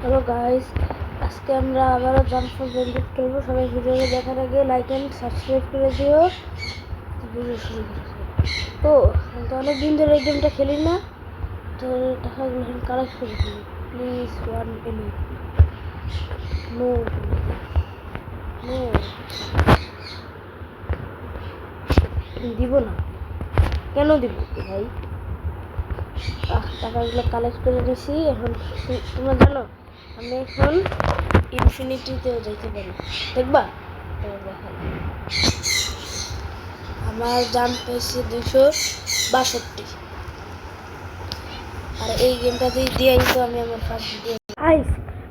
Hello guys, আজকে আমরা আবারও জাম্প ফর বেন্ডিট খেলবো। সবাই ভিডিওটা দেখার আগে লাইক অ্যান্ড সাবস্ক্রাইব করে দিও। ভিডিও শুরু করছি। তো আমি তো অনেক দিন ধরে এই গেমটা খেলি না, তো টাকাগুলো এখন কালেক্ট করে দিই। Please one any no no দিব না। কেন দিব ভাই? টাকাগুলো কালেক্ট করে নিয়েছি। এখন তোমরা জানো আমি এখন ইনফিনিটিতেও যাইতে পারি, দেখবা? আমার জাম্প পেয়েছি 262। আর এই গেমটা দিয়েই তো আমি আমার ফার্স্ট দিয়ে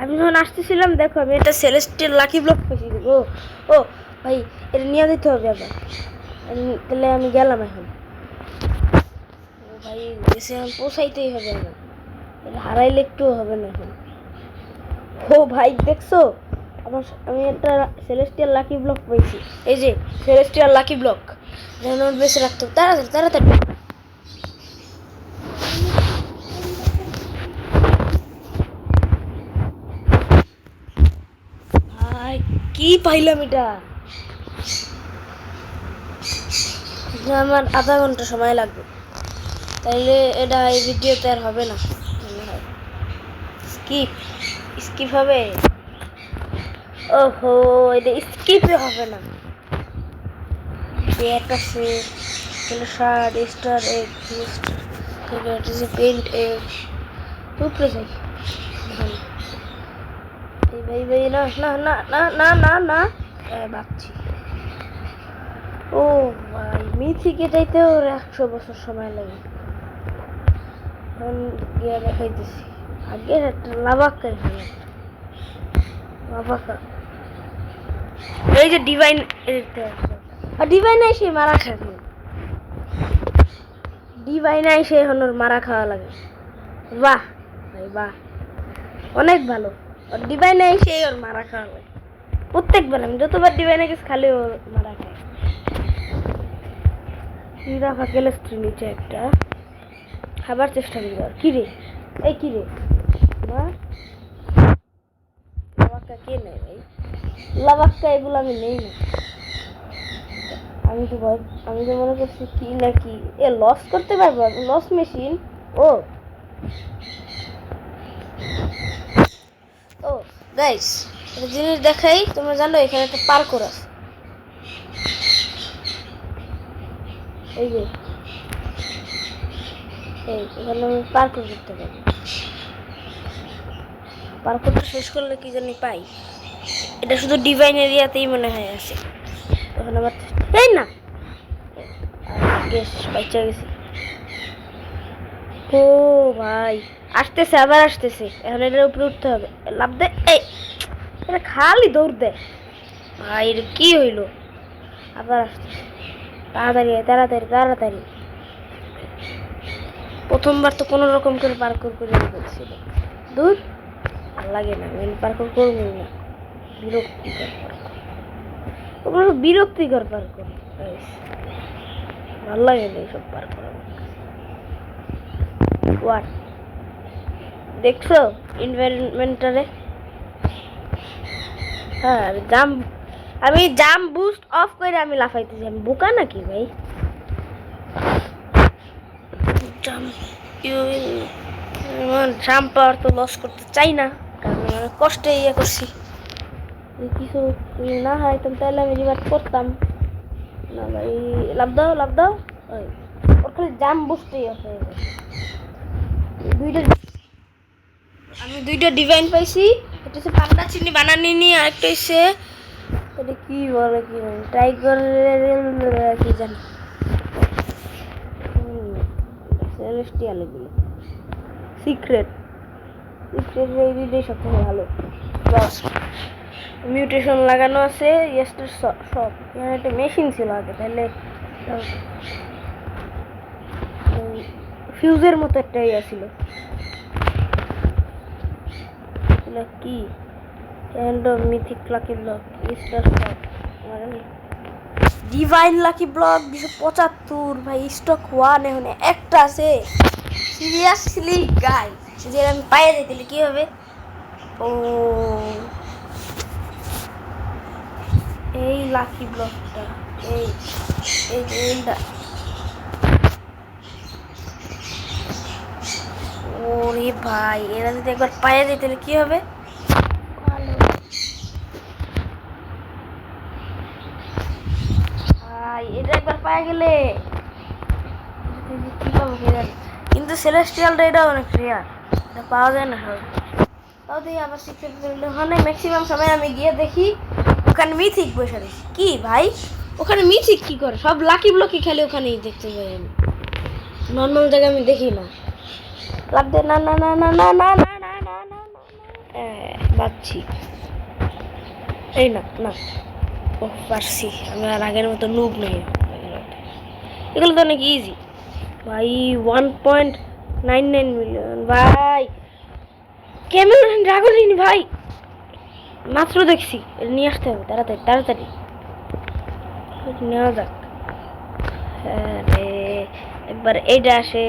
আমি যখন আসতেছিলাম, দেখো আমি একটা সেলেস্টিয়াল লাকি ব্লক পেয়েছি। ও ও ভাই, এটা নিয়ে দিতে হবে আবার। তাহলে আমি গেলাম এখন। ও ভাই, দেশে এখন পৌঁছাইতেই হবে আমার, হারাইলে একটু হবে না এখন। ও ভাই দেখছো, আমি একটা সেলেস্টিয়াল লাকি ব্লক পেয়েছি। এই যে সেলেস্টিয়াল লাকি ব্লক, যেন বেঁচে রাখতো। তাড়াতাড়ি তাড়াতাড়ি। ভাই কি পাইলাম এটা? আমার আধা ঘন্টা সময় লাগবে, তাইলে এটা এই ভিডিওতে আর হবে না। স্কিপ স্কিপ হবে। ওহো, এটা স্কিপই হবে না। ব্যাট আছে, শার্ট, স্টার এগ, পেন্ট এগ, উপরে যাই। ভাই ভাই, না না না না না না না, ভাবছি। ও ভাই, মিথিকে যাইতেও 100 বছর সময় লাগে। এখন গিয়ে দেখাইতেছি। আগে একটা লাভাক্কা, লাভাক্কা। এই যে ডিভাইন, আর ডিভাইন এসে মারা খায়। ডিভাইন এসে এখন ওর মারা খাওয়া লাগে। বাহ ভাই বাহ, অনেক ভালো। আর ডিভাইন এসে ওর মারা খাওয়া লাগে প্রত্যেকবার। আমি যতবার ডিভাইনে গেছি খালি ওর মারা খায়। রাখা কেলেস্ট্রি নিচে একটা খাবার চেষ্টা করি। আর কিরে, এই কিরে লাভাক্কা কে নেয় ভাই? লাভাক্কা এগুলো আমি নেই না। আমি তো মনে করছি কি নাকি এ লস করতে পারবো, লস মেশিন। ও ও গাইস, একটা জিনিস দেখাই। তোমরা জানো এখানে একটা পার্কর আছে। এই যে এখানে আমি পার্কর করতে পারি। পার্করটা শেষ করলে কি জানি পাই। এটা শুধু ডিভাইন এরিয়াতেই মনে হয় আছে। তখন আবার এই না, বাচ্চা গেছে। ও ভাই, আসতেছে, আবার আসতেছে। এখন এটার উপরে উঠতে হবে। লাভ দে। এই এটা খালি দৌড় দেয় ভাই, এটা কি হইলো? আবার আসতেছে। তাড়াতাড়ি তাড়াতাড়ি তাড়াতাড়ি। প্রথমবার তো কোনো রকম করে পার্কর করে বলছিল। দূর আর লাগে না, আমি পার্কর করবো না। বিরক্তিকর পার্কর, বিরক্তিকর পার্কর। ভালো লাগে না এইসব পার্কর। ওয়াট দেখছো ইনভায়রনমেন্টারে? হ্যাঁ, আমি জাম্প বুস্ট অফ করে আমি লাফাইতেছি। আমি বোকা নাকি ভাই? জাম্প পাওয়ার তো লস করতে চাই না, কারণ আমি কষ্টে ইয়ে করছি। কিছু না হয় তাহলে আমি রিভার্ট করতাম না ভাই। লাভ দাও লাভ দাও। ওর খালি জাম্প বুস্টেই অফ হয়ে গেছে। আমি দুইটা ডিভাইন পাইছি। একটা হচ্ছে পান্ডা চিনি বানানি, আর একটা হচ্ছে এটা কি বলে, কি বলে টাইগার কি জানি, সেলেস্টিয়াল এগুলো সিক্রেট। এই দুইটাই সবথেকে ভালো। মিউটেশন লাগানো আছে। ইয়েস্টার সব এখানে একটা মেশিন ছিল আগে, তাহলে ফিউজের মতো একটা ইয়ে ছিল। কি mythic lucky block, Easter stock, divine lucky block 275 ভাই। স্টক 1 এখন একটা আছে। সিরিয়াসলি গাই, যদি আমি পাইয়ে যাই তাহলে কি হবে? ও এই লাকি ব্লকটা, এই এইটা। ওরে ভাই, এরা যদি একবার পায়ে যায় তাহলে কি হবে? ভালো ভাই, এটা একবার পায়ে গেলে কি পাবো কে জানে। কিন্তু সেলেস্টিয়ালটা এটা অনেক রেয়ার, এটা পাওয়া যায় না সব। তাও দেখি আবার সিক্রেট ওখানে ম্যাক্সিমাম সময় আমি গিয়ে দেখি ওখানে মিথিক বসে রয়েছে। কি ভাই, ওখানে মিথিক কি করে? সব লাকি ব্লকই খালি ওখানেই দেখতে যাই আমি, নর্মাল জায়গায় আমি দেখি না। লাভ দে, না না না না না না না না না না না, বাচ্ছি এই না না। ও পারছি আমি, আর আগের মতো নুব নেই। এগুলো তো অনেক ইজি ভাই। 1.99 মিলিয়ন ভাই, ক্যামেরন ড্রাগন ভাই, মাত্র দেখছি। এটা নিয়ে আসতে হবে তাড়াতাড়ি তাড়াতাড়ি, নেওয়া যাক। হ্যাঁ রে, একবার এইটা আসে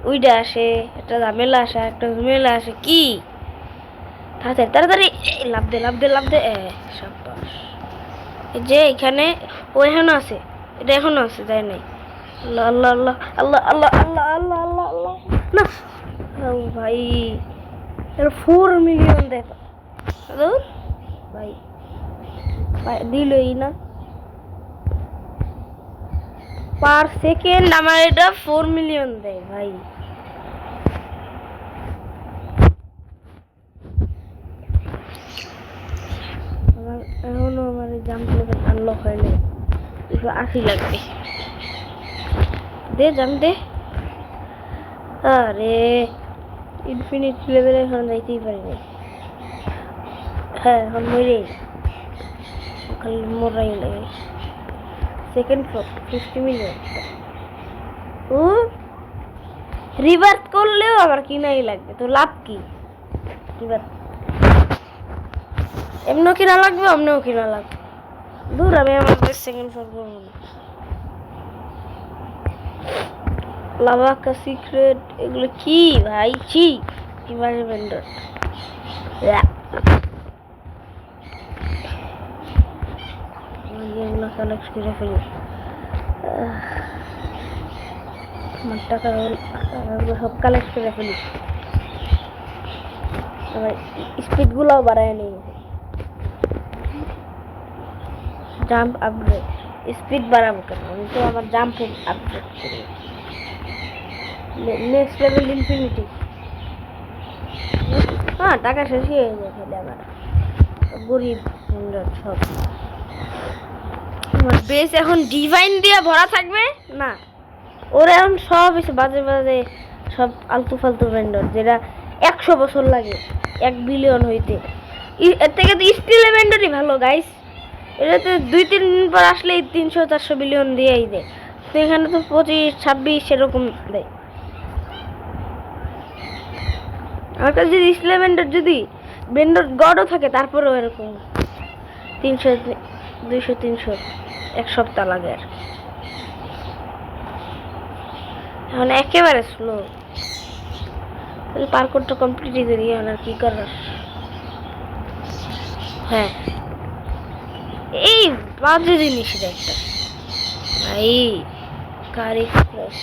ওইটা আসে, একটা ঝামেলা আসে একটা ঝামেলা আসে। কি তাড়াতাড়ি তাড়াতাড়ি, লাভ দে লাভ দে লাভ দে, সাব্বাস। এই যে এখানে ও এখনো আছে, এটা এখনো আছে, তাই নাই? আল্লাহ আল্লাহ আল্লাহ আল্লাহ আল্লাহ আল্লাহ আল্লাহ আল্লাহ আল্লাহ, না ও ভাই, 4 মিলিয়ন দেখ ভাই, দিলই না পার সেকেন্ড। আমার এটা 4 মিলিয়ন দেয় ভাই। আমার এখনো আমার জাম্প লেভেল আনলক হয় নাই, 80 লাগবে। দে জাম্প দে। আরে ইনফিনিট লেভেলে এখন যাইতেই পারি না। হ্যাঁ এখন মরেই, খালি মরাই লাগে। Second floor 50 million. ও রিভার্স করলেও আমার কিনাই লাগবে, তো লাভ কি? রিভার্স এমনও কিনা লাগবে, অমনেও কিনা লাগবে। দূর, আমি আমার সেকেন্ড ফ্লোর করবো না। লাভাকা সিক্রেট এগুলো কি ভাই? ছি, কিভাবে ভেন্ডর এগুলো কালেক্ট করে ফেলি। আমার টাকাগুলো সব কালেক্ট করে ফেলি, আমার স্পিডগুলোও বাড়ায় নিই। জাম্প আপগ্রেড, স্পিড বাড়াবো কেন? আমি তো আমার জাম্প আপগ্রেড করি। Next level infinity. হ্যাঁ টাকা শেষ হয়ে যায় ফেলে আমার, গরিব সব। আমার বেস এখন ডিভাইন দিয়ে ভরা থাকবে না, ওরা এখন সব এসে বাজে বাজে সব আলতু ফালতু ভেন্ডর, যেটা 100 বছর লাগে 1 বিলিয়ন হইতে। এর থেকে তো স্টিল ভেন্ডরই ভালো গাইস। এটাতে 2-3 দিন পর আসলেই 300-400 বিলিয়ন দিয়েই দেয়, তো এখানে তো 25-26 এরকম দেয়। আমার কাছে যদি স্টিল ভেন্ডর, যদি ভেন্ডর গডও থাকে তারপরেও এরকম 300 200 300 এক সপ্তাহ লাগে। আর এখন একেবারে স্লো, পার্করটা কমপ্লিটই করি। আর কি করার? হ্যাঁ এই বাজে জিনিস একটা ভাই, কার এক্সপ্রেস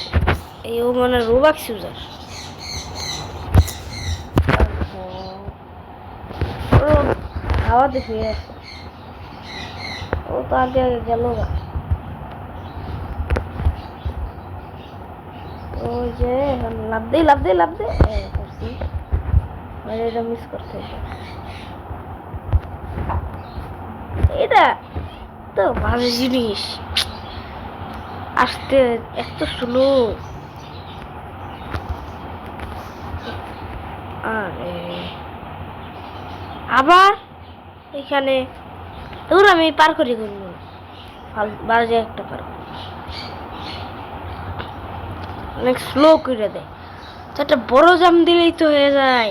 এই, ও মানে রোবাক্স ইউজার। ও হাওয়াতে শুয়ে আছে, ও তো আগে আগে গেল গা। ওই যে লাভ দে লাভ দে লাভ দে, করছি এটা মিস করতে। এটা তো ভালো জিনিস, আসতে এত স্লো। আরে আবার এখানে দূর, আমি পার করি করবো বাজে একটা পার, অনেক স্লো করে দেয়। তো একটা বড় জাম দিলেই তো হয়ে যায়,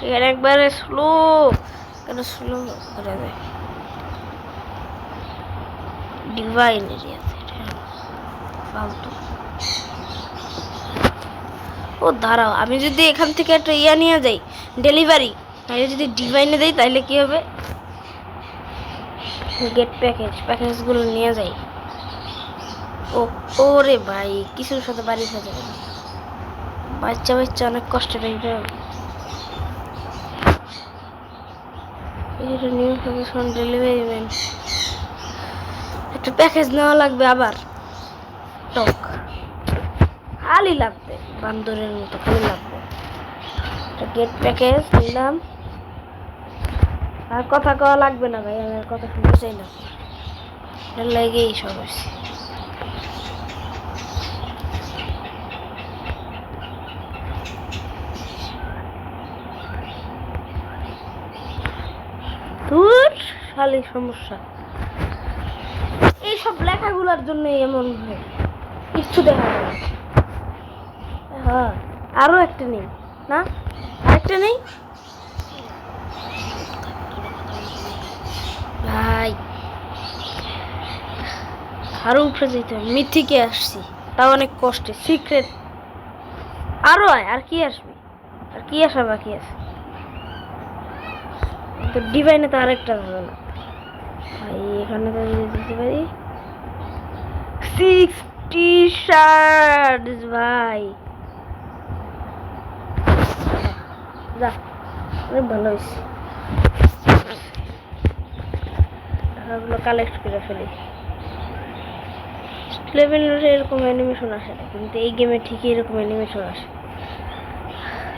এখানে একবারে স্লো, কেন স্লো করে দেয়। ডিভাইন এরিয়াতে ফালতু। ও দাঁড়াও, আমি যদি এখান থেকে একটা ইয়া নিয়ে যাই, ডেলিভারি, তাহলে যদি ডিভাইনে দেই তাহলে কি হবে, গেট প্যাকেজগুলো নিয়ে যাই। ও ওরে ভাই কিছুর সাথে বাড়ি খেয়ে যাবে, বাচ্চা বাচ্চা অনেক কষ্ট পাইবে। এটা নিউ সাজেশন ডেলিভারি ম্যান, একটা প্যাকেজ নেওয়া লাগবে আবার। টক খালি লাগবে, বান্দরের মতো খালি লাগবে। গেট প্যাকেজ নিলাম, আর কথা কওয়া লাগবে না ভাই, আমি আর কথা শুনতে চাই না, এর লাগেই সব হচ্ছে। দূর খালি সমস্যা, এইসব লেখাগুলোর জন্য এমন হয়, কিচ্ছু দেখা যায় না। হ্যাঁ আরো একটা নেই না, আরেকটা নেই ভাই, আরো উপরে যেতে হবে। মিথিকে আসছি তাও অনেক কষ্টে, সিক্রেট আরো আয়, আর কি আসবে, আর কি আসা বাকি আছে, তো ডিভাইনে তো আরেকটা হবে না ভাই। এখানে তো যদি দিতে পারি 60 শার্টস ভাই, যা অনেক ভালো হয়েছে, টাকাগুলো কালেক্ট করে ফেলি। লেভেল এরকম অ্যানিমেশন আসে না, কিন্তু এই গেমে ঠিকই এরকম অ্যানিমেশন আসে।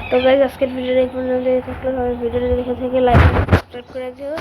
তো গাইজ আজকের ভিডিওটা এই পর্যন্ত থাকলে, ভিডিওটা দেখে থেকে লাইক সাবস্ক্রাইব করে দিও।